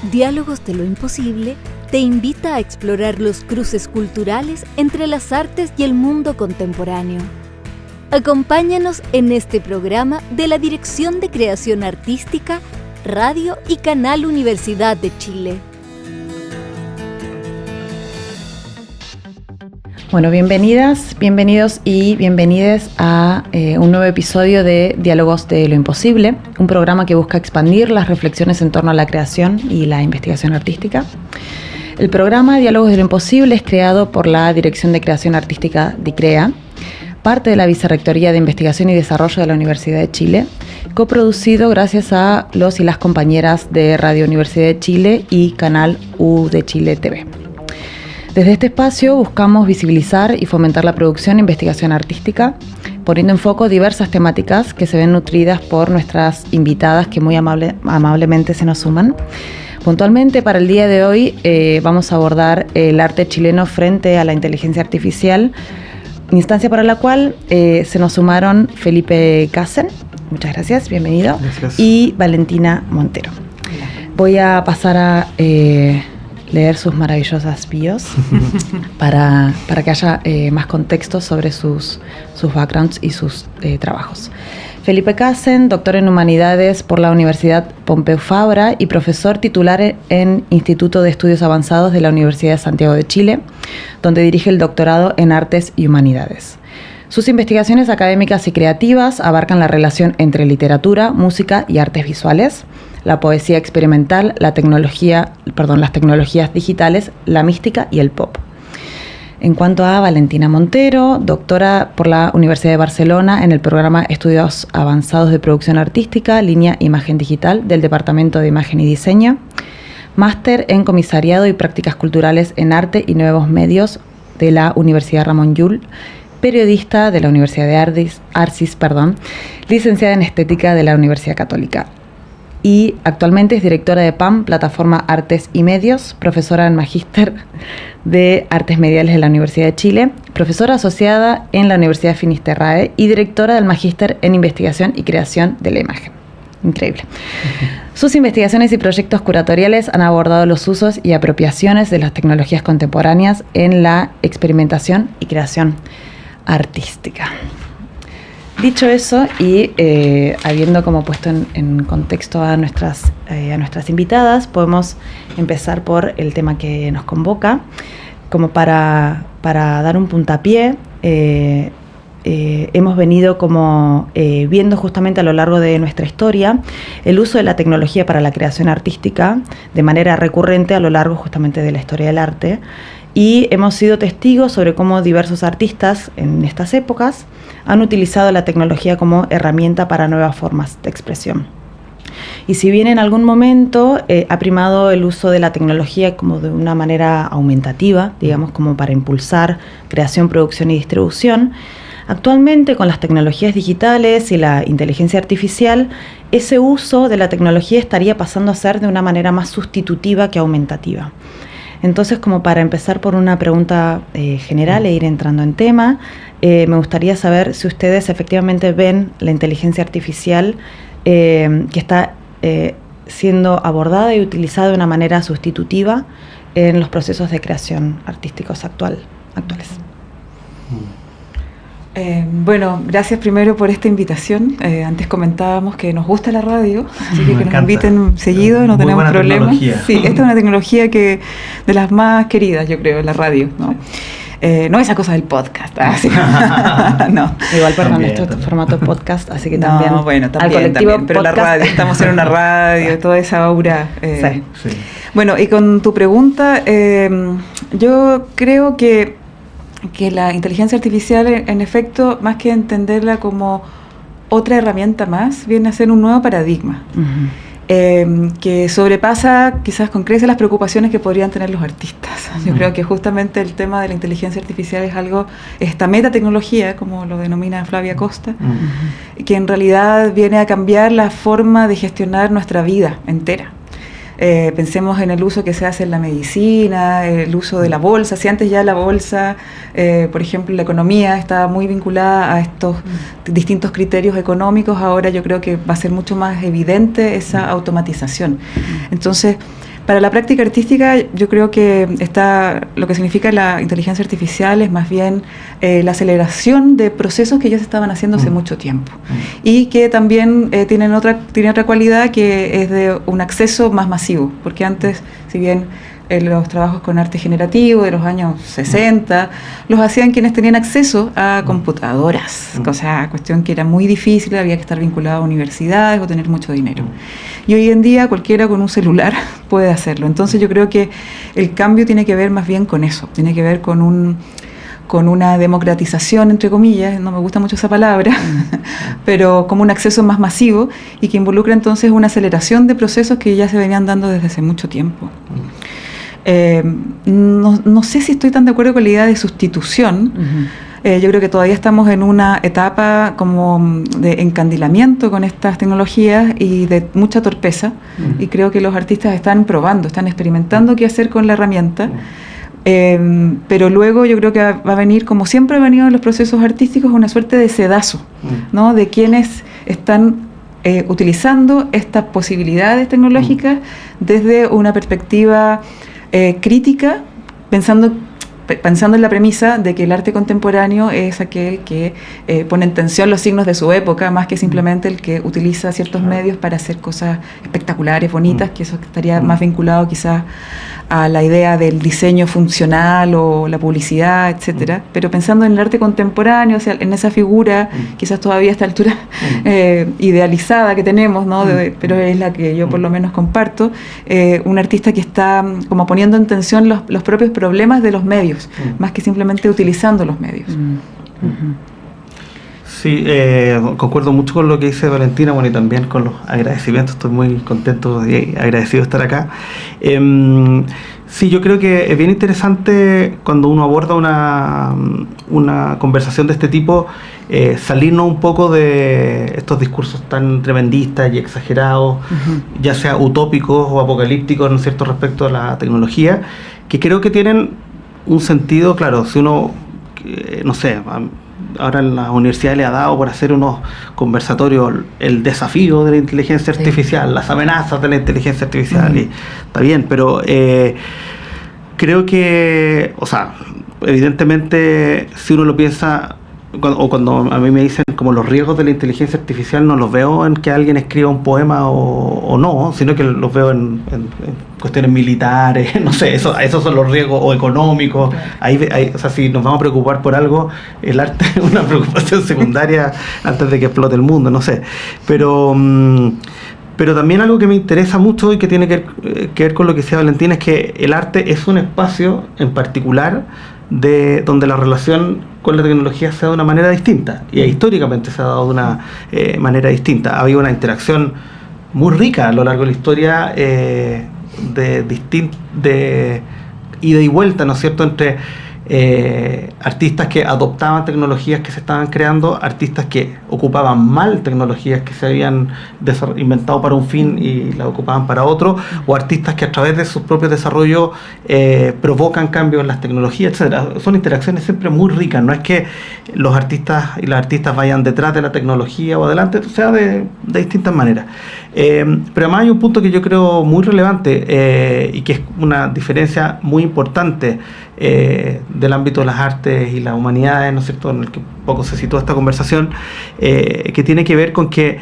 Diálogos de lo Imposible te invita a explorar los cruces culturales entre las artes y el mundo contemporáneo. Acompáñanos en este programa de la Dirección de Creación Artística, Radio y Canal Universidad de Chile. Bueno, bienvenidas, bienvenidos y bienvenides a un nuevo episodio de Diálogos de lo Imposible, un programa que busca expandir las reflexiones en torno a la creación y la investigación artística. El programa Diálogos de lo Imposible es creado por la Dirección de Creación Artística DICREA, parte de la Vicerrectoría de Investigación y Desarrollo de la Universidad de Chile, coproducido gracias a los y las compañeras de Radio Universidad de Chile y Canal U de Chile TV. Desde este espacio buscamos visibilizar y fomentar la producción e investigación artística, poniendo en foco diversas temáticas que se ven nutridas por nuestras invitadas que muy amablemente se nos suman. Puntualmente para el día de hoy vamos a abordar el arte chileno frente a la inteligencia artificial, instancia para la cual se nos sumaron Felipe Kassen, muchas gracias, bienvenido, gracias. Y Valentina Montero. Voy a pasar a leer sus maravillosas bios para que haya más contexto sobre sus backgrounds y sus trabajos. Felipe Kassen, doctor en Humanidades por la Universidad Pompeu Fabra y profesor titular en Instituto de Estudios Avanzados de la Universidad de Santiago de Chile, donde dirige el doctorado en Artes y Humanidades. Sus investigaciones académicas y creativas abarcan la relación entre literatura, música y artes visuales, la poesía experimental, las tecnologías digitales, la mística y el pop. En cuanto a Valentina Montero, doctora por la Universidad de Barcelona en el programa Estudios Avanzados de Producción Artística, línea Imagen Digital del Departamento de Imagen y Diseño, máster en Comisariado y Prácticas Culturales en Arte y Nuevos Medios de la Universidad Ramon Llull, periodista de la Universidad de Arcis, licenciada en Estética de la Universidad Católica. Y actualmente es directora de PAM, Plataforma Artes y Medios, profesora en Magíster de Artes Mediales de la Universidad de Chile, profesora asociada en la Universidad Finisterrae y directora del Magíster en Investigación y Creación de la Imagen. Increíble. Sus investigaciones y proyectos curatoriales han abordado los usos y apropiaciones de las tecnologías contemporáneas en la experimentación y creación artística. Dicho eso, y habiendo como puesto en contexto a nuestras invitadas, podemos empezar por el tema que nos convoca, como para dar un puntapié. Hemos venido como viendo justamente a lo largo de nuestra historia el uso de la tecnología para la creación artística de manera recurrente a lo largo justamente de la historia del arte, y hemos sido testigos sobre cómo diversos artistas en estas épocas han utilizado la tecnología como herramienta para nuevas formas de expresión. Y si bien en algún momento ha primado el uso de la tecnología como de una manera aumentativa, digamos como para impulsar creación, producción y distribución, actualmente con las tecnologías digitales y la inteligencia artificial, ese uso de la tecnología estaría pasando a ser de una manera más sustitutiva que aumentativa. Entonces, como para empezar por una pregunta general e ir entrando en tema, me gustaría saber si ustedes efectivamente ven la inteligencia artificial que está siendo abordada y utilizada de una manera sustitutiva en los procesos de creación artísticos actuales. Bueno, gracias primero por esta invitación. Antes comentábamos que nos gusta la radio, así que nos inviten seguido, no tenemos problema. Sí, esta es una tecnología que de las más queridas, yo creo, en la radio, ¿no? No esa cosa del podcast. No. Igual, perdón, esto es formato podcast, así que también. No, bueno, también, pero la radio, estamos en una radio, toda esa aura. Sí. Bueno, y con tu pregunta, yo creo que la inteligencia artificial, en efecto, más que entenderla como otra herramienta más, viene a ser un nuevo paradigma. Que sobrepasa quizás con creces las preocupaciones que podrían tener los artistas. Yo creo que justamente el tema de la inteligencia artificial es algo, esta metatecnología, como lo denomina Flavia Costa, que en realidad viene a cambiar la forma de gestionar nuestra vida entera. Pensemos en el uso que se hace en la medicina, el uso de la bolsa. Si antes ya la bolsa, por ejemplo, la economía estaba muy vinculada a estos distintos criterios económicos, ahora yo creo que va a ser mucho más evidente esa automatización. Entonces, Para la práctica artística, yo creo que lo que significa la inteligencia artificial es más bien la aceleración de procesos que ya se estaban haciendo hace mucho tiempo y que también tienen otra cualidad, que es de un acceso más masivo, porque antes, si bien los trabajos con arte generativo de los años 60 los hacían quienes tenían acceso a computadoras, o sea, cuestión que era muy difícil, había que estar vinculado a universidades o tener mucho dinero. Y hoy en día cualquiera con un celular puede hacerlo. Entonces yo creo que el cambio tiene que ver más bien con eso, tiene que ver con una democratización, entre comillas, no me gusta mucho esa palabra, pero como un acceso más masivo y que involucra entonces una aceleración de procesos que ya se venían dando desde hace mucho tiempo. No sé si estoy tan de acuerdo con la idea de sustitución. Yo creo que todavía estamos en una etapa como de encandilamiento con estas tecnologías y de mucha torpeza, y creo que los artistas están probando, están experimentando qué hacer con la herramienta. Pero luego yo creo que va a venir, como siempre ha venido en los procesos artísticos, una suerte de sedazo, ¿no? De quienes están utilizando estas posibilidades tecnológicas desde una perspectiva crítica, pensando en la premisa de que el arte contemporáneo es aquel que pone en tensión los signos de su época, más que simplemente el que utiliza ciertos medios para hacer cosas espectaculares, bonitas, que eso estaría más vinculado quizás a la idea del diseño funcional o la publicidad, etcétera. Pero pensando en el arte contemporáneo, o sea, en esa figura, quizás todavía a esta altura idealizada que tenemos, ¿no? Pero es la que yo por lo menos comparto, un artista que está como poniendo en tensión los propios problemas de los medios, más que simplemente utilizando los medios. Sí, concuerdo mucho con lo que dice Valentina, bueno, y también con los agradecimientos. Estoy muy contento y agradecido de estar acá. Sí, yo creo que es bien interesante cuando uno aborda una conversación de este tipo, salirnos un poco de estos discursos tan tremendistas y exagerados, ya sea utópicos o apocalípticos, ¿no es cierto?, respecto a la tecnología, que creo que tienen un sentido, claro. Si uno, no sé, ahora en la universidad le ha dado por hacer unos conversatorios el desafío de la inteligencia artificial, las amenazas de la inteligencia artificial, y está bien, pero creo que, o sea, evidentemente, si uno lo piensa, cuando a mí me dicen como los riesgos de la inteligencia artificial, no los veo en que alguien escriba un poema o no, sino que los veo en cuestiones militares, no sé, esos son los riesgos, o económicos. O sea, si nos vamos a preocupar por algo, el arte es una preocupación secundaria antes de que explote el mundo, no sé. Pero también algo que me interesa mucho y que tiene que ver con lo que decía Valentina, es que el arte es un espacio en particular donde la relación con la tecnología se da de una manera distinta, y históricamente se ha dado de una manera distinta. Ha habido una interacción muy rica a lo largo de la historia, de ida y vuelta, ¿no es cierto?, entre artistas que adoptaban tecnologías que se estaban creando, artistas que ocupaban mal tecnologías que se habían inventado para un fin y las ocupaban para otro, o artistas que a través de sus propios desarrollos provocan cambios en las tecnologías, etcétera. Son interacciones siempre muy ricas. No es que los artistas y las artistas vayan detrás de la tecnología o adelante, o sea, de distintas maneras. Pero además hay un punto que yo creo muy relevante, y que es una diferencia muy importante del ámbito de las artes y las humanidades, ¿no es cierto?, en el que poco se sitúa esta conversación, que tiene que ver con que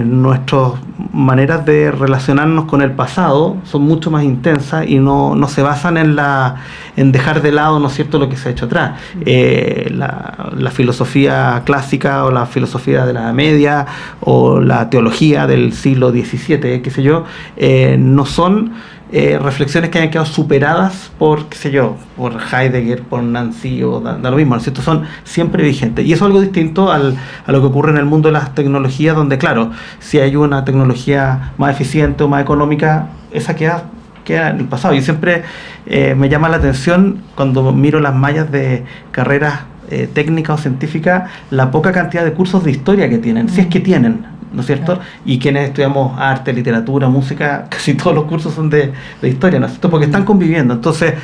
nuestras maneras de relacionarnos con el pasado son mucho más intensas y no se basan en dejar de lado, ¿no es cierto?, lo que se ha hecho atrás. La filosofía clásica, o la filosofía de la Edad Media, o la teología del siglo XVII, qué sé yo, no son reflexiones que hayan quedado superadas por, qué sé yo, por Heidegger, por Nancy, o da lo mismo, ¿no es cierto? Son siempre vigentes. Y eso es algo distinto a lo que ocurre en el mundo de las tecnologías, donde, claro, si hay una tecnología más eficiente o más económica, esa queda en el pasado. Y siempre me llama la atención, cuando miro las mallas de carreras técnicas o científicas, la poca cantidad de cursos de historia que tienen, si es que tienen, ¿no es cierto? Claro. Y quienes estudiamos arte, literatura, música, casi todos los cursos son de historia, ¿no es cierto? Porque están conviviendo. Entonces,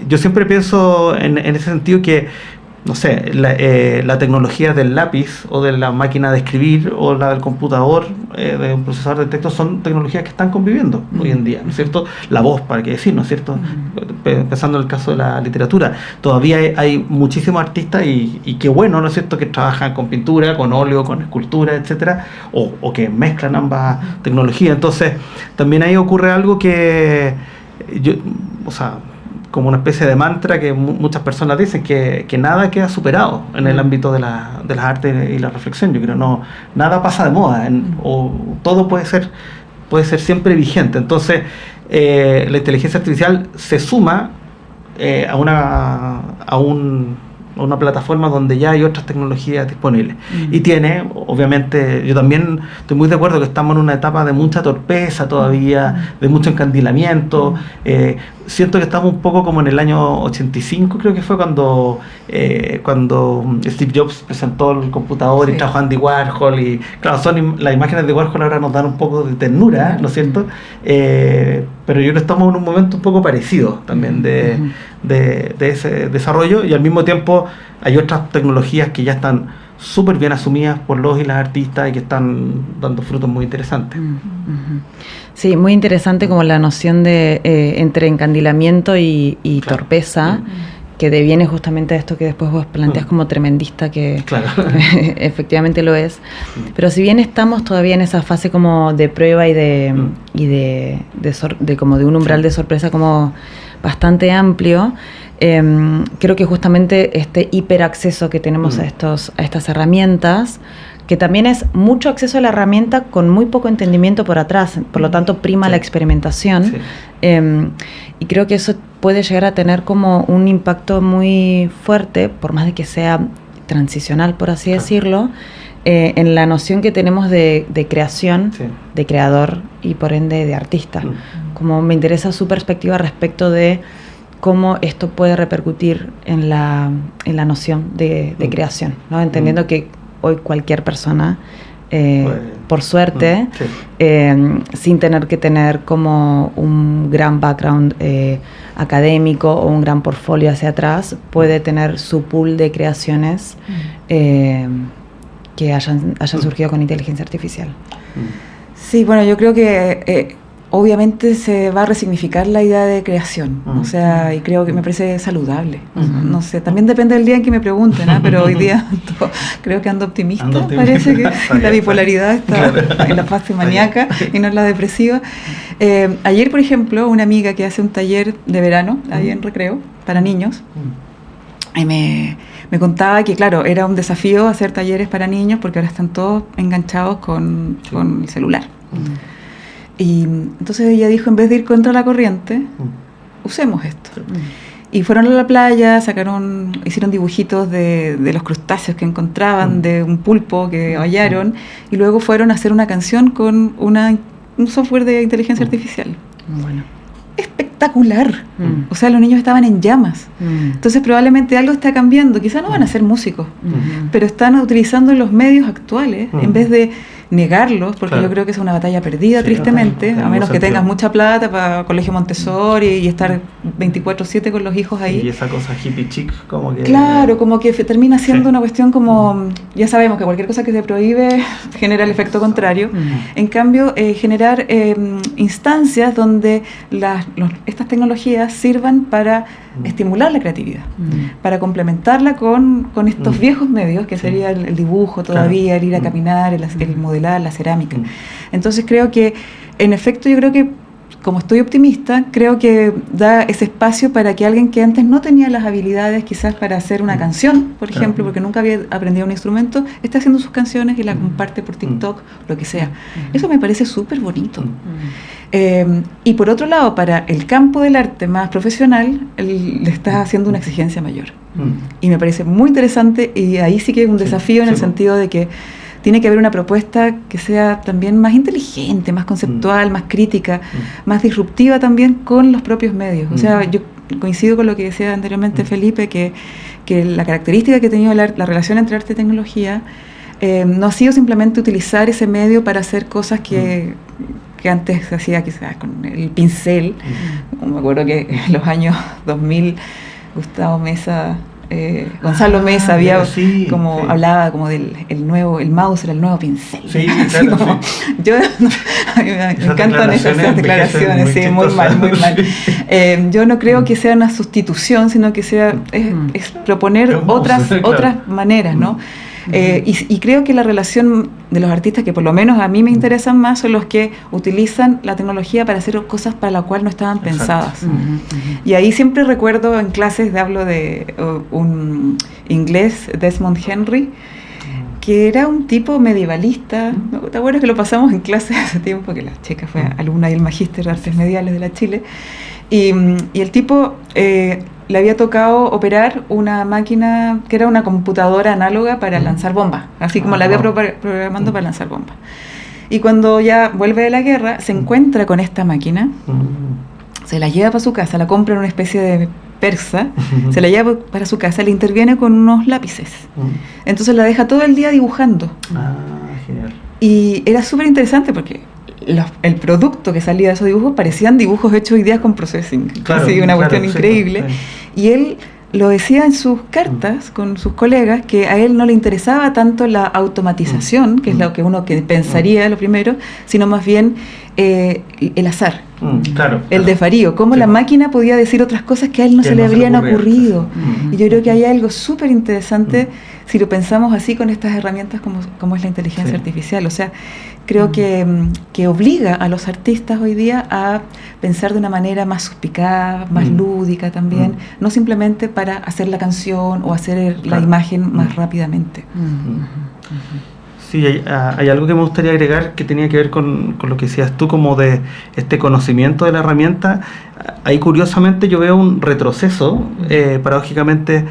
yo siempre pienso en ese sentido que no sé, la tecnología del lápiz o de la máquina de escribir o la del computador, de un procesador de texto, son tecnologías que están conviviendo hoy en día, ¿no es cierto? La voz, para qué decir, ¿no es cierto? Pensando en el caso de la literatura, todavía hay muchísimos artistas y qué bueno, ¿no es cierto?, que trabajan con pintura, con óleo, con escultura, etcétera, o que mezclan ambas tecnologías. Entonces, también ahí ocurre algo que como una especie de mantra que muchas personas dicen, que nada queda superado en el ámbito de las artes y la reflexión. Yo creo nada pasa de moda, o todo puede ser siempre vigente. Entonces, la inteligencia artificial se suma a una plataforma donde ya hay otras tecnologías disponibles. Y tiene, obviamente, yo también estoy muy de acuerdo que estamos en una etapa de mucha torpeza todavía, de mucho encandilamiento. Siento que estamos un poco como en el año 85, creo que fue cuando Steve Jobs presentó el computador y trajo Andy Warhol, y claro, las imágenes de Warhol ahora nos dan un poco de ternura, ¿no es cierto? Pero yo creo que estamos en un momento un poco parecido también de ese desarrollo, y al mismo tiempo hay otras tecnologías que ya están súper bien asumidas por los y las artistas y que están dando frutos muy interesantes. Sí, muy interesante como la noción de entre encandilamiento y torpeza, que deviene justamente de esto que después vos planteas como tremendista, que efectivamente lo es. Pero si bien estamos todavía en esa fase como de prueba y de como de un umbral de sorpresa como bastante amplio, creo que justamente este hiperacceso que tenemos a estas herramientas, que también es mucho acceso a la herramienta con muy poco entendimiento por atrás, por lo tanto prima la experimentación, y creo que eso puede llegar a tener como un impacto muy fuerte, por más de que sea transicional, por así decirlo, en la noción que tenemos de creación, de creador y por ende de artista. Como me interesa su perspectiva respecto de cómo esto puede repercutir en la noción de creación, ¿no? Entendiendo que hoy cualquier persona, por suerte, sin tener que tener como un gran background académico o un gran portfolio hacia atrás, puede tener su pool de creaciones que hayan surgido con inteligencia artificial. Sí, bueno, yo creo que obviamente se va a resignificar la idea de creación, o sea, y creo que me parece saludable. No sé, también depende del día en que me pregunten, pero hoy día creo que ando optimista. Parece que la bipolaridad está en la fase maníaca y no en la depresiva. Ayer, por ejemplo, una amiga que hace un taller de verano ahí en Recreo para niños, y me contaba que, claro, era un desafío hacer talleres para niños porque ahora están todos enganchados con el celular. Y entonces ella dijo, en vez de ir contra la corriente, usemos esto. Y fueron a la playa, hicieron dibujitos de los crustáceos que encontraban, de un pulpo que hallaron, y luego fueron a hacer una canción con un software de inteligencia artificial. Bueno. Espectacular. O sea, los niños estaban en llamas. Entonces probablemente algo está cambiando. Quizás no van a ser músicos, pero están utilizando los medios actuales en vez de negarlos, porque yo creo que es una batalla perdida, tristemente, a menos que tengas mucha plata para colegio Montessori y estar 24/7 con los hijos ahí. Y esa cosa hippie chic, como que... Claro, como que termina siendo una cuestión como... Ya sabemos que cualquier cosa que se prohíbe genera el efecto contrario. En cambio, generar instancias donde estas tecnologías sirvan para estimular la creatividad, para complementarla con estos viejos medios, que sería el dibujo todavía, el ir a caminar, el modelar, la cerámica. Entonces creo que, en efecto, yo creo que, como estoy optimista, creo que da ese espacio para que alguien que antes no tenía las habilidades quizás para hacer una canción, por ejemplo, porque nunca había aprendido un instrumento, esté haciendo sus canciones y la comparte por TikTok, lo que sea. Eso me parece súper bonito. Y por otro lado, para el campo del arte más profesional, le está haciendo una exigencia mayor. Y me parece muy interesante, y ahí sí que es un desafío en el sentido de que tiene que haber una propuesta que sea también más inteligente, más conceptual, más crítica, más disruptiva también con los propios medios. O sea, yo coincido con lo que decía anteriormente Felipe, que la característica que ha tenido la relación entre arte y tecnología no ha sido simplemente utilizar ese medio para hacer cosas que antes se hacía quizás con el pincel. Me acuerdo que en los años 2000 Gustavo Mesa Gonzalo Mesa hablaba como del el mouse era el nuevo pincel. Sí, claro, A mí me encantan esas declaraciones, sí, muy mal. Yo no creo que sea una sustitución, sino que es proponer otras maneras, ¿no? Y creo que la relación de los artistas que por lo menos a mí me interesan más son los que utilizan la tecnología para hacer cosas para las cuales no estaban pensadas. Y ahí siempre recuerdo en clases, hablo de un inglés, Desmond Henry, que era un tipo medievalista. ¿Te acuerdas que lo pasamos en clases hace tiempo? Que la chica fue alumna del Magíster de Artes Mediales de la Chile. Y el tipo le había tocado operar una máquina que era una computadora análoga para lanzar bombas, así como la había programando para lanzar bombas. Y cuando ya vuelve de la guerra, se encuentra con esta máquina, se la lleva para su casa, la compra en una especie de persa, se la lleva para su casa, le interviene con unos lápices. Entonces la deja todo el día dibujando. Genial. Y era súper interesante porque el producto que salía de esos dibujos parecían dibujos hechos hoy día con processing. Claro, así, una cuestión increíble. Sí. Y él lo decía en sus cartas con sus colegas que a él no le interesaba tanto la automatización, que es lo que uno pensaría lo primero, sino más bien el azar, el desvarío, cómo la máquina podía decir otras cosas que a él no se le habrían ocurrido. Y yo creo que hay algo súper interesante si lo pensamos así con estas herramientas como es la inteligencia artificial. O sea, creo que obliga a los artistas hoy día a pensar de una manera más suspicaz, más lúdica también, no simplemente para hacer la canción o hacer la imagen más rápidamente. Sí, hay algo que me gustaría agregar que tenía que ver con lo que decías tú, como de este conocimiento de la herramienta. Ahí curiosamente yo veo un retroceso, paradójicamente,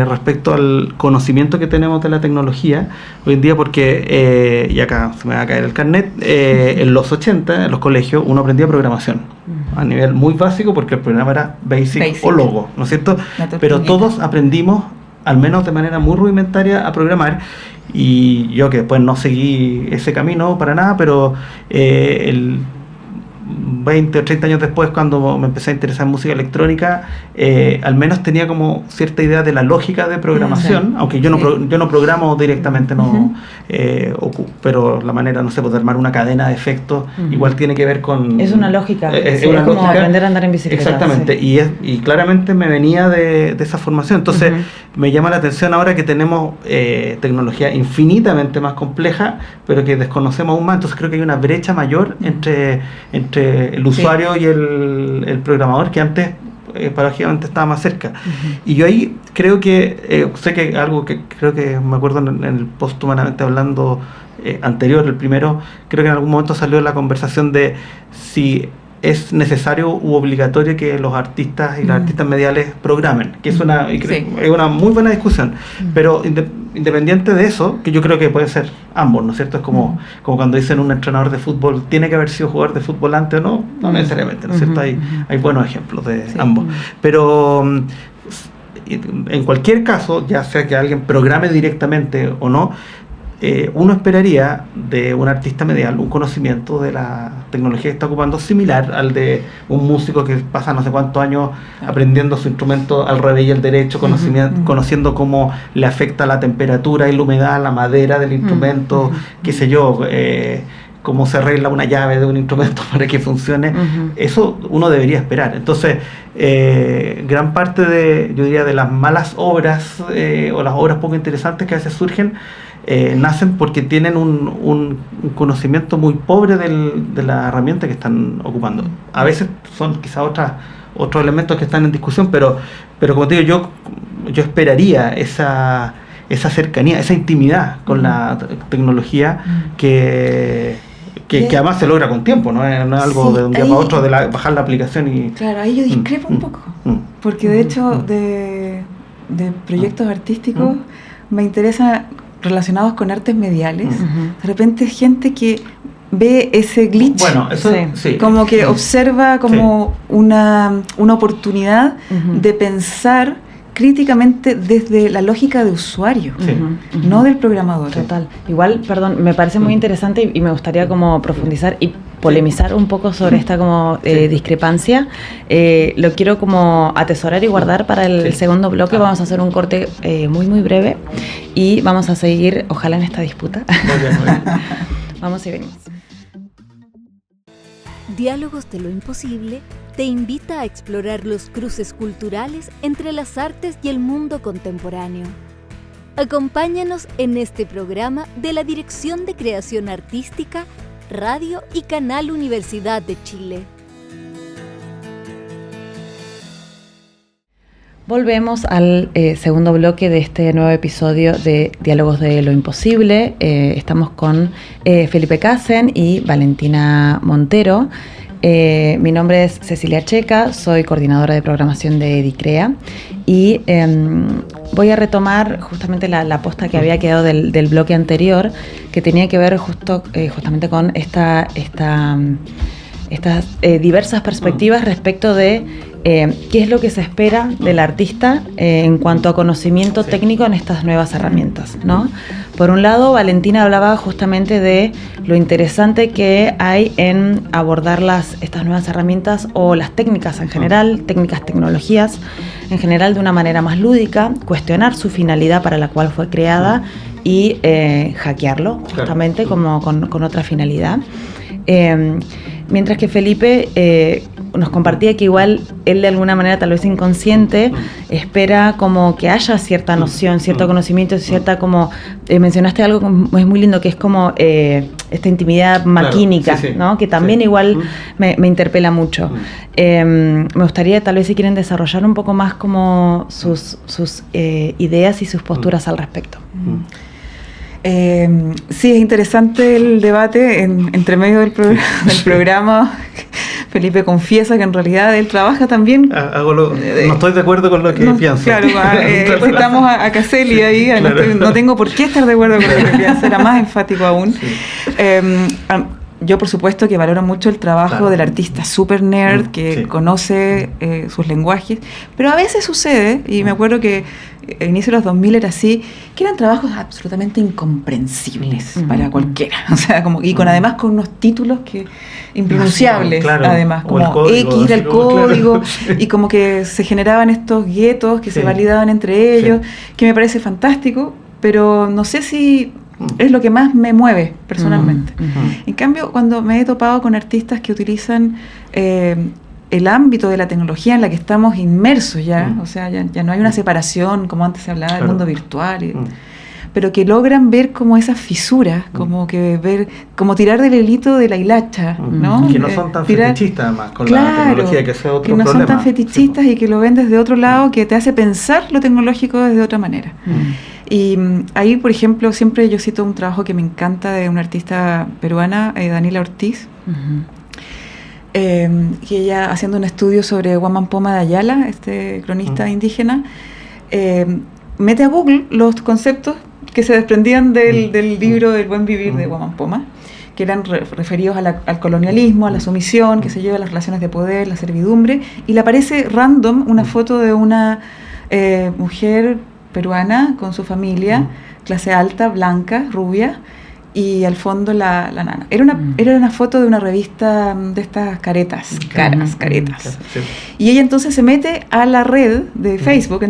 respecto al conocimiento que tenemos de la tecnología hoy en día, porque, y acá se me va a caer el carnet, en los 80, en los colegios, uno aprendía programación a nivel muy básico, porque el programa era Basic. O Logo, ¿no es cierto? Pero todos aprendimos, al menos de manera muy rudimentaria, a programar. Y yo que después no seguí ese camino para nada, pero 20 o 30 años después, cuando me empecé a interesar en música electrónica, al menos tenía como cierta idea de la lógica de programación, aunque yo no programo directamente, pero la manera, no sé, de armar una cadena de efectos igual tiene que ver con... Es una lógica, es como aprender a andar en bicicleta. Exactamente, y claramente me venía de esa formación. Entonces me llama la atención ahora que tenemos tecnología infinitamente más compleja, pero que desconocemos aún más. Entonces creo que hay una brecha mayor entre el usuario y el programador, que antes paradójicamente estaba más cerca. Y yo ahí creo que sé que algo que creo que me acuerdo en el post Humanamente Hablando anterior, el primero, creo que en algún momento salió la conversación de si es necesario u obligatorio que los artistas y las artistas mediales programen, que es una muy buena discusión, pero independiente de eso, que yo creo que puede ser ambos, ¿no es cierto? Es como cuando dicen un entrenador de fútbol tiene que haber sido jugador de fútbol antes o no, no necesariamente, ¿no es cierto? Hay buenos ejemplos de ambos, pero en cualquier caso, ya sea que alguien programe directamente o no, uno esperaría de un artista medial un conocimiento de la tecnología que está ocupando similar al de un músico que pasa no sé cuántos años aprendiendo su instrumento al revés y al derecho, conociendo cómo le afecta la temperatura y la humedad, la madera del instrumento, qué sé yo, cómo se arregla una llave de un instrumento para que funcione. Eso uno debería esperar. Entonces, gran parte yo diría, de las malas obras o las obras poco interesantes que a veces surgen, nacen porque tienen un conocimiento muy pobre de la herramienta que están ocupando. A veces son quizás otros elementos que están en discusión, pero como te digo, yo esperaría esa cercanía, esa intimidad con la tecnología que además se logra con tiempo, no es algo de un día para otro, de bajar la aplicación y... Claro, ahí yo discrepo un poco, porque de hecho de proyectos artísticos me interesa relacionados con artes mediales, de repente gente que ve ese glitch, bueno, eso, como que observa como una oportunidad de pensar críticamente desde la lógica de usuario, no del programador. Total. Igual, perdón, me parece muy interesante y me gustaría como profundizar y polemizar un poco sobre esta como discrepancia. Lo quiero como atesorar y guardar para el segundo bloque. Vamos a hacer un corte muy, muy breve y vamos a seguir, ojalá, en esta disputa. Muy bien. Vamos y venimos. Diálogos de lo Imposible te invita a explorar los cruces culturales entre las artes y el mundo contemporáneo. Acompáñanos en este programa de la Dirección de Creación Artística, Radio y Canal Universidad de Chile. Volvemos al segundo bloque de este nuevo episodio de Diálogos de lo Imposible. Estamos con Felipe Casen y Valentina Montero. Mi nombre es Cecilia Checa, soy coordinadora de programación de DICREA y voy a retomar justamente la posta que había quedado del bloque anterior, que tenía que ver justamente con estas diversas perspectivas respecto de qué es lo que se espera del artista en cuanto a conocimiento técnico en estas nuevas herramientas, ¿no? Por un lado, Valentina hablaba justamente de lo interesante que hay en abordar estas nuevas herramientas o las técnicas en general, técnicas, tecnologías en general, de una manera más lúdica, cuestionar su finalidad para la cual fue creada y hackearlo justamente como con otra finalidad. Mientras que Felipe nos compartía que igual él, de alguna manera tal vez inconsciente, espera como que haya cierta noción, cierto conocimiento, cierta como mencionaste algo que es muy lindo, que es como esta intimidad maquínica, sí, ¿no? Que también igual me interpela mucho. Me gustaría, tal vez, si quieren desarrollar un poco más como sus ideas y sus posturas al respecto. Sí, es interesante el debate entre medio del programa. Felipe confiesa que en realidad él trabaja también. No estoy de acuerdo con lo que pienso. Claro, citamos a Caselli ahí, claro. No tengo por qué estar de acuerdo con lo que piensa, era más enfático aún. Sí. Yo, por supuesto, que valoro mucho el trabajo del artista super nerd que conoce sus lenguajes, pero a veces sucede, y me acuerdo que a inicio de los 2000 era así, que eran trabajos absolutamente incomprensibles para cualquiera, o sea, además con unos títulos impronunciables, además, como X era el código, y como que se generaban estos guetos que se validaban entre ellos, que me parece fantástico, pero no sé si es lo que más me mueve personalmente. En cambio, cuando me he topado con artistas que utilizan el ámbito de la tecnología en la que estamos inmersos ya, o sea, ya no hay una separación como antes se hablaba del mundo virtual, pero que logran ver como esas fisuras, como tirar del hilito de la hilacha, ¿no? Que no son tan fetichistas además con la tecnología, que sea otro problema. Que no son tan fetichistas y que lo ven desde otro lado, que te hace pensar lo tecnológico desde otra manera. Y ahí, por ejemplo, siempre yo cito un trabajo que me encanta de una artista peruana, Daniela Ortiz, que ella, haciendo un estudio sobre Guamán Poma de Ayala, este cronista indígena, mete a Google los conceptos que se desprendían del libro del buen vivir de Guamán Poma, que eran referidos al colonialismo, a la sumisión, que se lleva a las relaciones de poder, la servidumbre, y le aparece random una foto de una mujer peruana con su familia, clase alta, blanca, rubia, y al fondo la nana. Era una foto de una revista de estas caretas. Sí. Y ella entonces se mete a la red de Facebook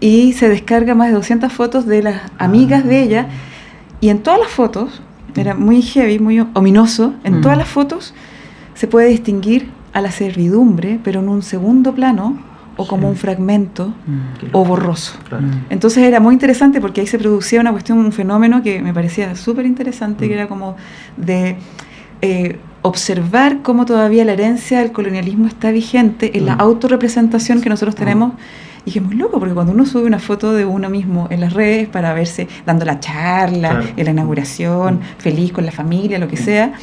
y se descarga más de 200 fotos de las amigas de ella, y en todas las fotos, era muy heavy, muy ominoso, en todas las fotos se puede distinguir a la servidumbre, pero en un segundo plano, o como un fragmento, o borroso. Entonces era muy interesante porque ahí se producía un fenómeno que me parecía súper interesante, que era como de observar cómo todavía la herencia del colonialismo está vigente en la autorrepresentación que nosotros tenemos. Y que es muy loco, porque cuando uno sube una foto de uno mismo en las redes para verse dando la charla, en la inauguración, feliz con la familia, lo que sea,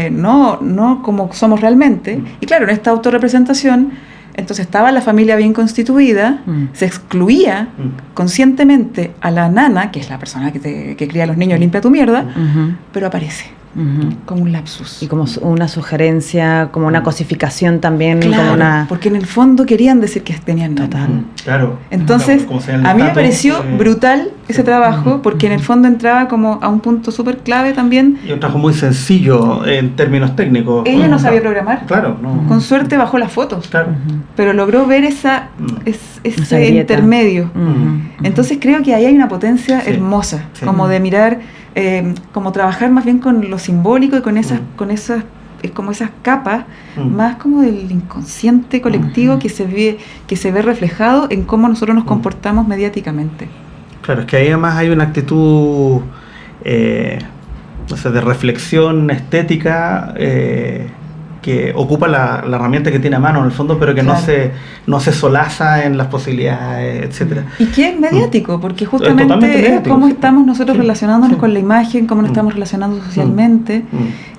no como somos realmente. Y claro, en esta autorrepresentación, entonces estaba la familia bien constituida, se excluía conscientemente a la nana, que es la persona que cría a los niños, limpia tu mierda, pero aparece como un lapsus. Y como una sugerencia, como una cosificación también. Claro, porque en el fondo querían decir que tenían nana. Total. Claro. Entonces, a mí me pareció brutal ese trabajo, porque en el fondo entraba como a un punto súper clave también. Y un trabajo muy sencillo en términos técnicos. Ella no sabía programar. Claro. No. Con suerte bajó las fotos. Claro. Pero logró ver ese intermedio. Entonces creo que ahí hay una potencia hermosa, como de mirar, como trabajar más bien con lo simbólico y con esas como esas capas, más como del inconsciente colectivo que se ve reflejado en cómo nosotros nos comportamos mediáticamente. Claro, es que ahí además hay una actitud no sé, de reflexión estética que ocupa la herramienta que tiene a mano en el fondo, pero que no se solaza en las posibilidades, etcétera. Y que es mediático, porque justamente es cómo estamos nosotros relacionándonos con la imagen, cómo nos estamos relacionando socialmente,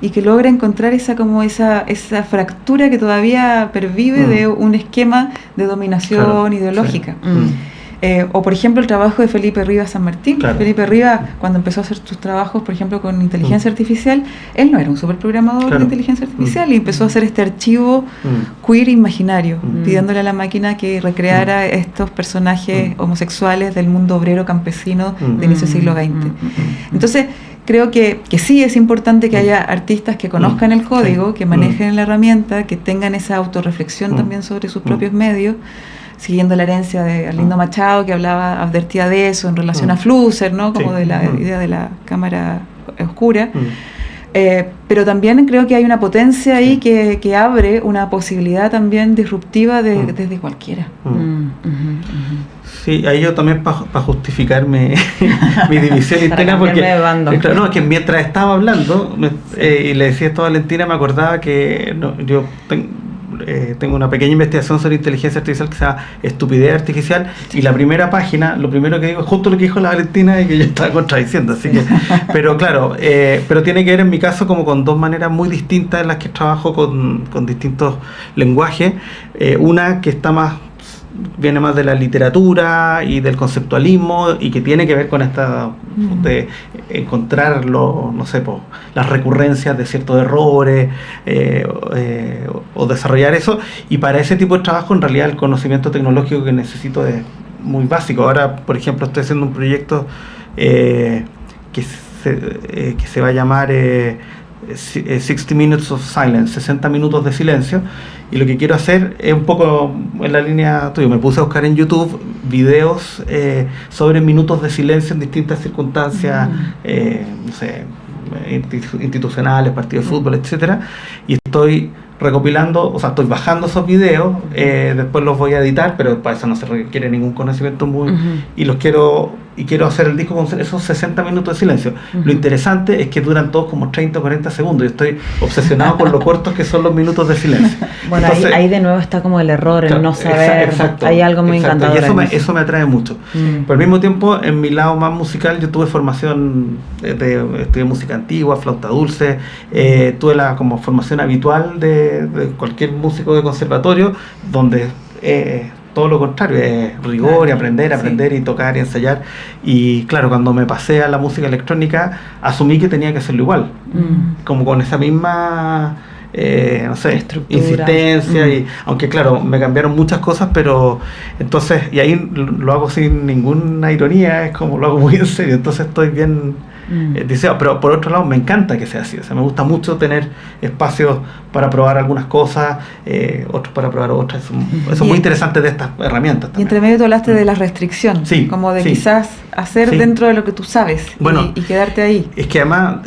y que logra encontrar esa fractura que todavía pervive de un esquema de dominación ideológica. O por ejemplo el trabajo de Felipe Rivas San Martín. Felipe Rivas, cuando empezó a hacer sus trabajos, por ejemplo, con inteligencia artificial, él no era un superprogramador de inteligencia artificial y empezó a hacer este archivo queer imaginario, pidiéndole a la máquina que recreara estos personajes homosexuales del mundo obrero campesino de inicio del siglo XX. Entonces, creo que sí es importante que haya artistas que conozcan el código, que manejen la herramienta, que tengan esa autorreflexión también sobre sus propios medios, siguiendo la herencia de Arlindo Machado, que advertía de eso en relación a Flusser, ¿no? Como de la idea de la cámara oscura. Pero también creo que hay una potencia ahí que abre una posibilidad también disruptiva desde cualquiera. Sí, ahí yo también para justificar mi división interna, porque es que mientras estaba hablando y le decía esto a Valentina, me acordaba que yo tengo una pequeña investigación sobre inteligencia artificial que se llama Estupidez Artificial, y la primera página, lo primero que digo es justo lo que dijo la Valentina y que yo estaba contradiciendo, así que, pero claro, pero tiene que ver en mi caso como con dos maneras muy distintas en las que trabajo con distintos lenguajes. Una que viene más de la literatura y del conceptualismo, y que tiene que ver con esta de encontrar las recurrencias de ciertos errores o desarrollar eso, y para ese tipo de trabajo en realidad el conocimiento tecnológico que necesito es muy básico. Ahora, por ejemplo, estoy haciendo un proyecto que se va a llamar 60 Minutes of Silence, 60 minutos de silencio, y lo que quiero hacer es un poco en la línea tuya. Me puse a buscar en YouTube videos sobre minutos de silencio en distintas circunstancias, no sé, institucionales, partidos de fútbol, etcétera, y estoy recopilando, estoy bajando esos videos, después los voy a editar, pero para eso no se requiere ningún conocimiento y quiero hacer el disco con esos 60 minutos de silencio. Lo interesante es que duran todos como 30 o 40 segundos. Yo estoy obsesionado con lo cortos que son los minutos de silencio. Bueno, entonces, ahí de nuevo está como el error, el no saber. Exacto, hay algo muy encantador. Y eso me atrae mucho. Pero al mismo tiempo, en mi lado más musical, yo tuve formación, estudié música antigua, flauta dulce, tuve la como formación habitual de cualquier músico de conservatorio, donde todo lo contrario, es rigor, y aprender y tocar y ensayar. Y claro, cuando me pasé a la música electrónica, asumí que tenía que hacerlo igual, como con esa misma insistencia, y aunque claro, me cambiaron muchas cosas, pero entonces, y ahí lo hago sin ninguna ironía, es como lo hago muy en serio, entonces estoy bien deseado. Pero por otro lado me encanta que sea así, me gusta mucho tener espacios para probar algunas cosas, otros para probar otras. Eso es muy interesante de estas herramientas también. Y entre medio tú hablaste de la restricción, como de quizás hacer dentro de lo que tú sabes, y quedarte ahí. Es que además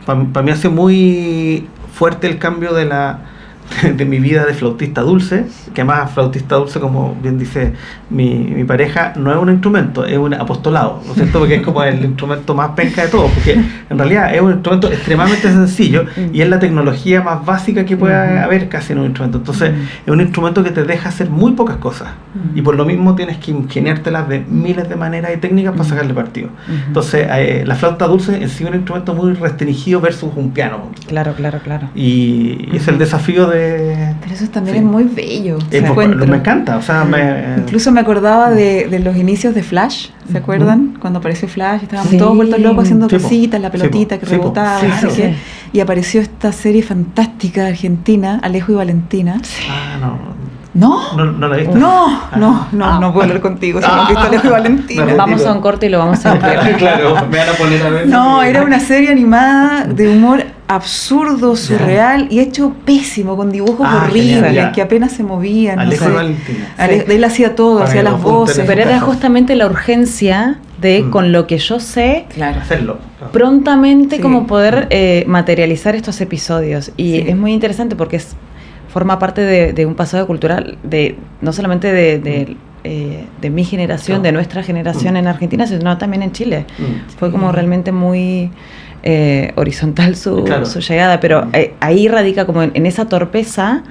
para mí ha sido muy fuerte el cambio de mi vida de flautista dulce, que además flautista dulce, como bien dice mi pareja, no es un instrumento, es un apostolado, ¿no es cierto? Porque es como el instrumento más penca de todos, porque en realidad es un instrumento extremadamente sencillo y es la tecnología más básica que puede haber casi en un instrumento. Entonces es un instrumento que te deja hacer muy pocas cosas y por lo mismo tienes que ingeniártelas de miles de maneras y técnicas para sacarle partido. Entonces la flauta dulce en sí es un instrumento muy restringido versus un piano. Claro. Y es el desafío de... Pero eso también es muy bello. Me encanta, incluso me acordaba de los inicios de Flash, ¿se acuerdan? Cuando apareció Flash, estábamos todos vueltos locos haciendo cositas, la pelotita que rebotaba, y apareció esta serie fantástica argentina, Alejo y Valentina. ¿No la viste? No puedo hablar contigo. Si no he visto Alejo y Valentina. Vamos a un corte y lo vamos a ver. Claro, me van a poner a ver. No, era una serie animada de humor absurdo, surreal y hecho pésimo, con dibujos horribles que apenas se movían. Alejo y Valentina. Él hacía todo, hacía las voces. Pero era justamente la urgencia de, con lo que yo sé, hacerlo. Prontamente como poder materializar estos episodios. Y es muy interesante porque forma parte de un pasado cultural, no solamente de mi generación, de nuestra generación en Argentina, sino también en Chile. Fue como realmente muy horizontal su llegada, pero ahí radica como en esa torpeza.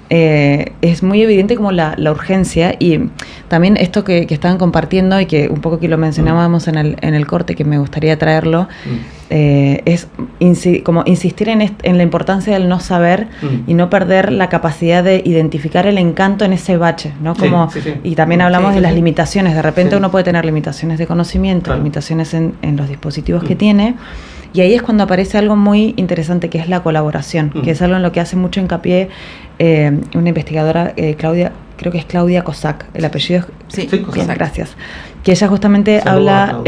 Es muy evidente como la urgencia, y también esto que estaban compartiendo y que un poco que lo mencionábamos en el corte, que me gustaría traerlo, es como insistir en la importancia del no saber y no perder la capacidad de identificar el encanto en ese bache, ¿no? Como, y también hablamos de las limitaciones. De repente uno puede tener limitaciones de conocimiento, limitaciones en los dispositivos que tiene. Y ahí es cuando aparece algo muy interesante, que es la colaboración, que es algo en lo que hace mucho hincapié una investigadora, creo que es Claudia Cossack, el apellido es... Bien, gracias. Que ella justamente habla...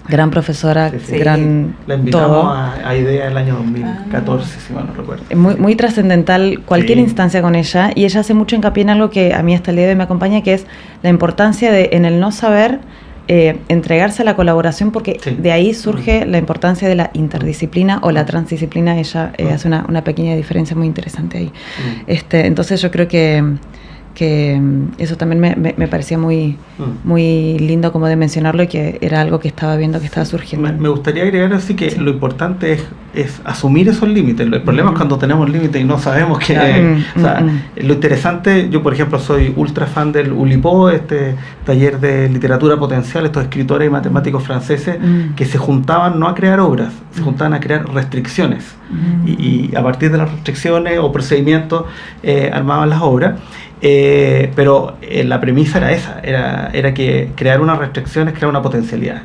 gran profesora, gran la invitamos todo. a IDEA el año 2014, si mal no recuerdo. Muy, muy trascendental cualquier instancia con ella, y ella hace mucho hincapié en algo que a mí hasta el día de hoy me acompaña, que es la importancia en el no saber entregarse a la colaboración, porque de ahí surge la importancia de la interdisciplina o la transdisciplina. Ella hace una pequeña diferencia muy interesante ahí. Entonces yo creo que eso también me parecía muy lindo como de mencionarlo, y que era algo que estaba viendo que estaba surgiendo. Me gustaría agregar así que lo importante es asumir esos límites. El problema es cuando tenemos límites y no sabemos que... lo interesante, yo por ejemplo soy ultra fan del Oulipo, este taller de literatura potencial, estos escritores y matemáticos franceses que se juntaban no a crear obras, se juntaban a crear restricciones, y a partir de las restricciones o procedimientos armaban las obras. Pero la premisa era esa, era que crear una restricción es crear una potencialidad.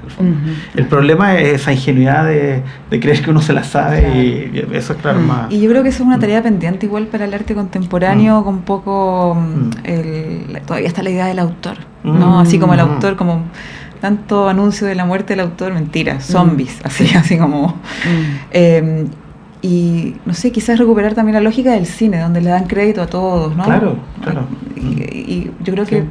El problema es esa ingenuidad de creer que uno se la sabe, y eso es más... Y yo creo que eso es una tarea pendiente igual para el arte contemporáneo, con poco... todavía está la idea del autor, ¿no? Así como el autor, como tanto anuncio de la muerte del autor, mentira, zombies, así como... y no sé, quizás recuperar también la lógica del cine, donde le dan crédito a todos, ¿no? Claro. Y yo creo que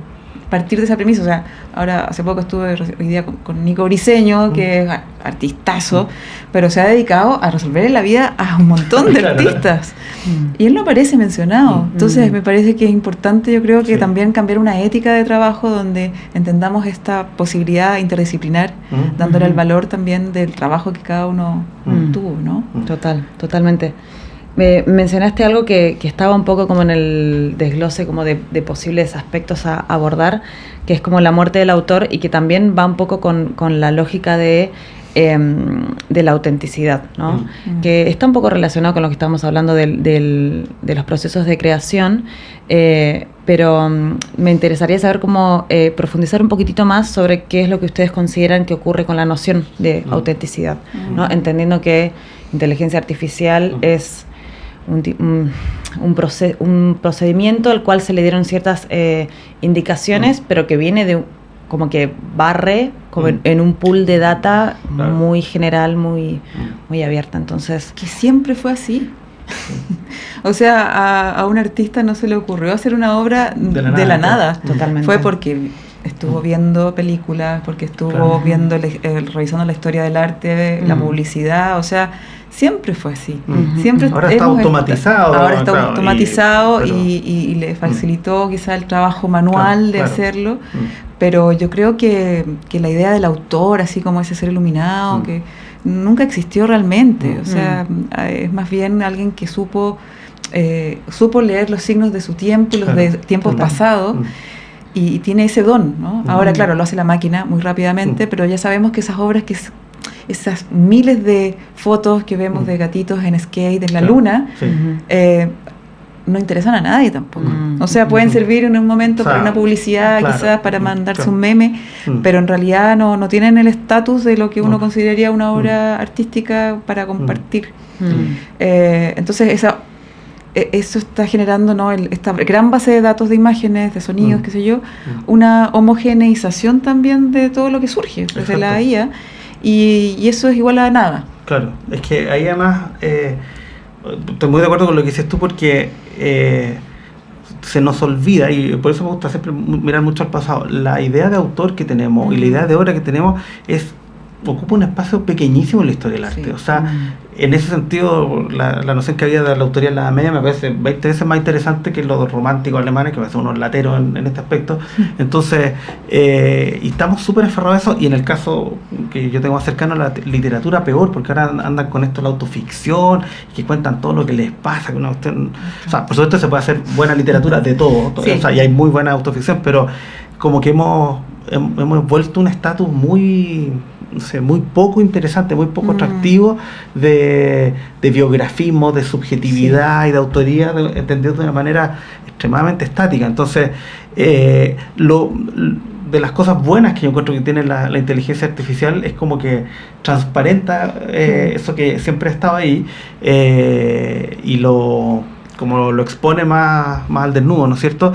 partir de esa premisa, o sea, ahora hace poco estuve hoy día con Nico Briseño, que es artistazo, pero se ha dedicado a resolver la vida a un montón de artistas. Y él no aparece mencionado. Entonces me parece que es importante, yo creo que también cambiar una ética de trabajo donde entendamos esta posibilidad interdisciplinar, dándole el valor también del trabajo que cada uno tuvo, ¿no? Totalmente. Mencionaste algo que estaba un poco como en el desglose como de posibles aspectos a abordar, que es como la muerte del autor, y que también va un poco con la lógica de la autenticidad, ¿no? Que está un poco relacionado con lo que estábamos hablando de los procesos de creación, pero me interesaría saber cómo profundizar un poquitito más sobre qué es lo que ustedes consideran que ocurre con la noción de autenticidad, ¿no? Entendiendo que inteligencia artificial es un procedimiento al cual se le dieron ciertas indicaciones, pero que viene de como que barre como en un pool de data muy general, muy abierta. Entonces, que siempre fue así. O sea, a un artista no se le ocurrió hacer una obra de la nada. Totalmente. Fue porque estuvo viendo películas, porque estuvo viendo revisando la historia del arte, la publicidad, o sea, siempre fue así. Siempre ahora está automatizado. Ahora está automatizado y le facilitó quizá el trabajo manual de hacerlo, pero yo creo que la idea del autor, así como ese ser iluminado, que nunca existió realmente. O sea, es más bien alguien que supo leer los signos de su tiempo y los de tiempos pasados, y tiene ese don, ¿no? Ahora, claro, lo hace la máquina muy rápidamente, pero ya sabemos que esas obras, esas miles de fotos que vemos de gatitos en skate en la luna, no interesan a nadie tampoco. O sea, pueden servir en un momento para una publicidad, quizás para mandarse un meme, pero en realidad no tienen el estatus de lo que uno consideraría una obra artística para compartir. Entonces, eso está generando, ¿no? Esta gran base de datos de imágenes, de sonidos, qué sé yo, una homogeneización también de todo lo que surge desde la IA, y eso es igual a nada. Claro, es que ahí además estoy muy de acuerdo con lo que dices tú, porque se nos olvida, y por eso me gusta siempre mirar mucho al pasado. La idea de autor que tenemos y la idea de obra que tenemos ocupa un espacio pequeñísimo en la historia del arte. O sea, en ese sentido, la noción que había de la autoría en la Edad Media me parece 20 veces más interesante que los románticos alemanes, que me parece unos lateros en este aspecto. Entonces, y estamos súper aferrados a eso, y en el caso que yo tengo más cercano a la literatura, peor, porque ahora andan con esto la autoficción, que cuentan todo lo que les pasa. O sea, por supuesto se puede hacer buena literatura de todo, o sea, y hay muy buena autoficción, pero como que hemos vuelto un estatus muy poco interesante, muy poco atractivo de biografismo, de subjetividad y de autoría, entendido de una manera extremadamente estática. Entonces, de las cosas buenas que yo encuentro que tiene la inteligencia artificial es como que transparenta eso que siempre estaba ahí, y como lo expone más al desnudo, ¿no es cierto?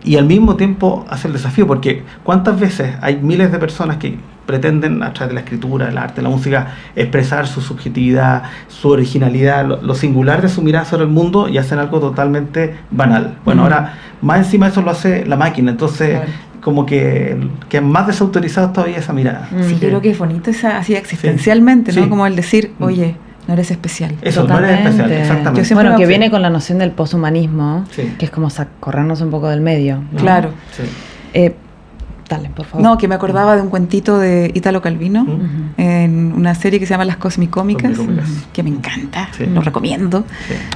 Y al mismo tiempo hace el desafío, porque ¿cuántas veces hay miles de personas que pretenden, a través de la escritura, el arte, la música, expresar su subjetividad, su originalidad, lo singular de su mirada sobre el mundo, y hacen algo totalmente banal? Bueno, ahora más encima eso lo hace la máquina, entonces como que es más desautorizado todavía esa mirada. Sí, yo creo que es bonito así existencialmente, ¿no? Como el decir, oye, no eres especial. Eso, totalmente. No eres especial, exactamente. Bueno, que viene con la noción del poshumanismo, que es como corrernos un poco del medio, ¿no? Claro. Dale, por favor. No, que me acordaba de un cuentito de Italo Calvino, en una serie que se llama Las Cosmicómicas, que me encanta, lo recomiendo,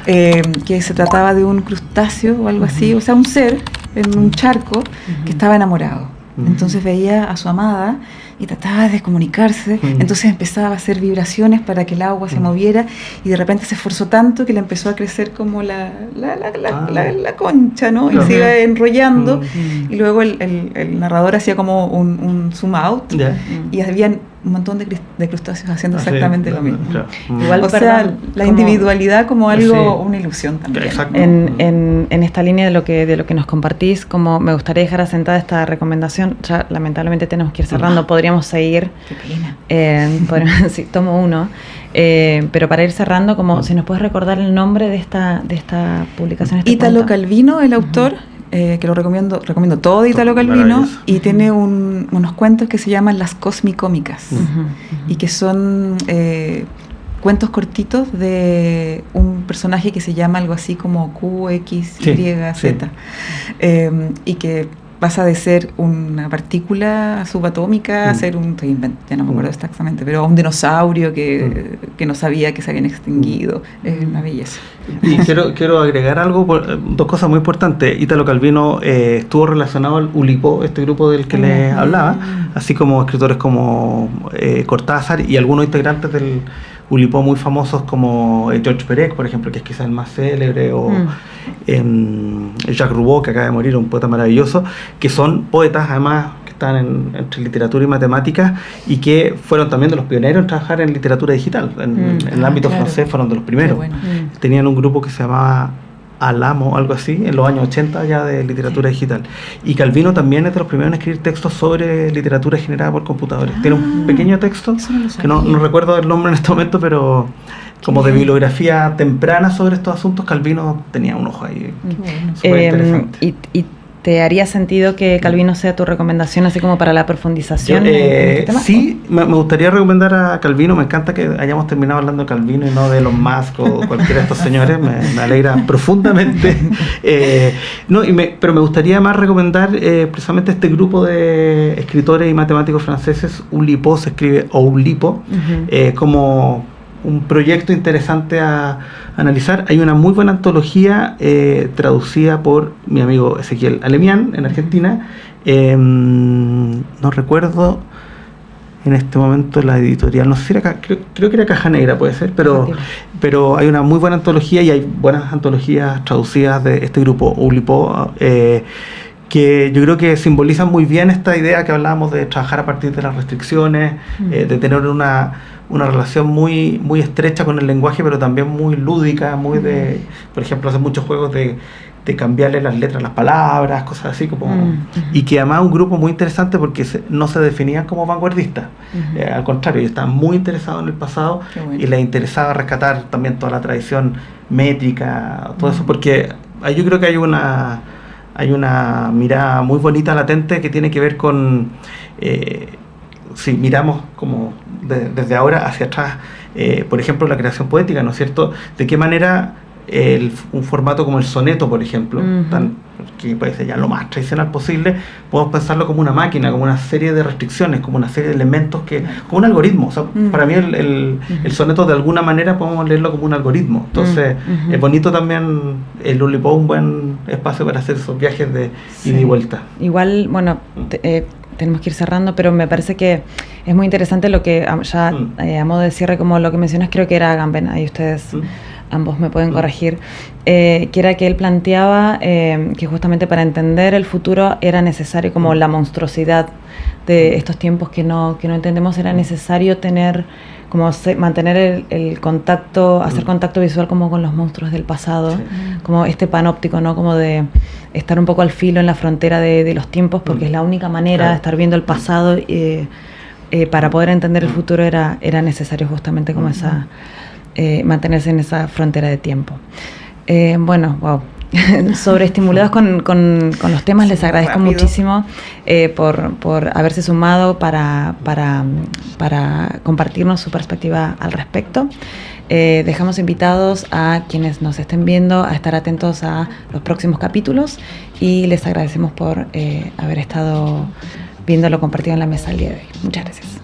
que se trataba de un crustáceo o algo así, o sea, un ser en un charco que estaba enamorado. Entonces veía a su amada y trataba de comunicarse, entonces empezaba a hacer vibraciones para que el agua se moviera, y de repente se esforzó tanto que le empezó a crecer como la concha, ¿no? Y se iba enrollando, y luego el narrador hacía como un zoom out, y habían un montón de crustáceos haciendo exactamente lo mismo. Igual, o sea, la individualidad como algo, una ilusión también. En esta línea de lo que nos compartís, como me gustaría dejar asentada esta recomendación, ya lamentablemente tenemos que ir cerrando, podríamos seguir. Qué pena. Sí, tomo uno. Pero para ir cerrando, como si nos puedes recordar el nombre de esta publicación. Italo Calvino, el autor, que lo recomiendo todo de Italo Calvino, y tiene unos cuentos que se llaman Las Cosmicómicas, y que son cuentos cortitos de un personaje que se llama algo así como Q, X, Y, Z, y que pasa de ser una partícula subatómica a ser ya no me acuerdo exactamente, pero un dinosaurio que no sabía que se habían extinguido. Es una belleza. Y quiero agregar algo, dos cosas muy importantes. Italo Calvino estuvo relacionado al Oulipo, este grupo del que les hablaba, así como escritores como Cortázar y algunos integrantes del Oulipo muy famosos como Georges Perec, por ejemplo, que es quizás el más célebre, o Jacques Roubaud, que acaba de morir, un poeta maravilloso, que son poetas además que están entre literatura y matemáticas, y que fueron también de los pioneros en trabajar en literatura digital. En el ámbito francés fueron de los primeros. Tenían un grupo que se llamaba Alamo, algo así, en los años 80 ya, de literatura digital. Y Calvino también es de los primeros en escribir textos sobre literatura generada por computadores. Tiene un pequeño texto, que no recuerdo el nombre en este momento, pero como de bibliografía temprana sobre estos asuntos. Calvino tenía un ojo ahí súper interesante. ¿Y te haría sentido que Calvino sea tu recomendación, así como para la profundización en este tema? Sí, me gustaría recomendar a Calvino. Me encanta que hayamos terminado hablando de Calvino y no de Elon Musk o cualquiera de estos señores. Me alegra profundamente. Pero me gustaría más recomendar precisamente este grupo de escritores y matemáticos franceses. Oulipo, se escribe Oulipo, como un proyecto interesante a analizar. Hay una muy buena antología traducida por mi amigo Ezequiel Alemián en Argentina. No recuerdo en este momento la editorial, no sé si era, creo que era Caja Negra, puede ser, pero hay una muy buena antología, y hay buenas antologías traducidas de este grupo Oulipo, que yo creo que simbolizan muy bien esta idea que hablábamos de trabajar a partir de las restricciones, de tener una relación muy, muy estrecha con el lenguaje, pero también muy lúdica, muy de, por ejemplo, hace muchos juegos de cambiarle las letras a las palabras, cosas así como... Y que además un grupo muy interesante porque no se definían como vanguardistas. Al contrario, ellos estaban muy interesados en el pasado y les interesaba rescatar también toda la tradición métrica, todo eso, porque ahí yo creo que hay una mirada muy bonita, latente, que tiene que ver con... si miramos como desde ahora hacia atrás, por ejemplo, la creación poética, ¿no es cierto? ¿De qué manera un formato como el soneto, por ejemplo, que puede ser ya lo más tradicional posible, podemos pensarlo como una máquina, como una serie de restricciones, como una serie de elementos, como un algoritmo? O sea, para mí el soneto de alguna manera podemos leerlo como un algoritmo. Entonces es bonito también el Oulipo, un buen espacio para hacer esos viajes de ida y vuelta. Igual, bueno, tenemos que ir cerrando, pero me parece que es muy interesante lo que ya a modo de cierre, como lo que mencionas, creo que era Agamben, ahí ustedes ambos me pueden corregir, que era que él planteaba que justamente para entender el futuro era necesario, como la monstruosidad de estos tiempos que no entendemos, era necesario tener, como mantener el contacto, hacer contacto visual como con los monstruos del pasado, como este panóptico, ¿no? Como de estar un poco al filo en la frontera de los tiempos, porque es la única manera de estar viendo el pasado, para poder entender el futuro era necesario justamente como esa... mantenerse en esa frontera de tiempo. Bueno, wow. Sobreestimulados con los temas, les agradezco muchísimo por haberse sumado para compartirnos su perspectiva al respecto. Dejamos invitados a quienes nos estén viendo a estar atentos a los próximos capítulos y les agradecemos por haber estado viéndolo compartido en la mesa el día de hoy. Muchas gracias.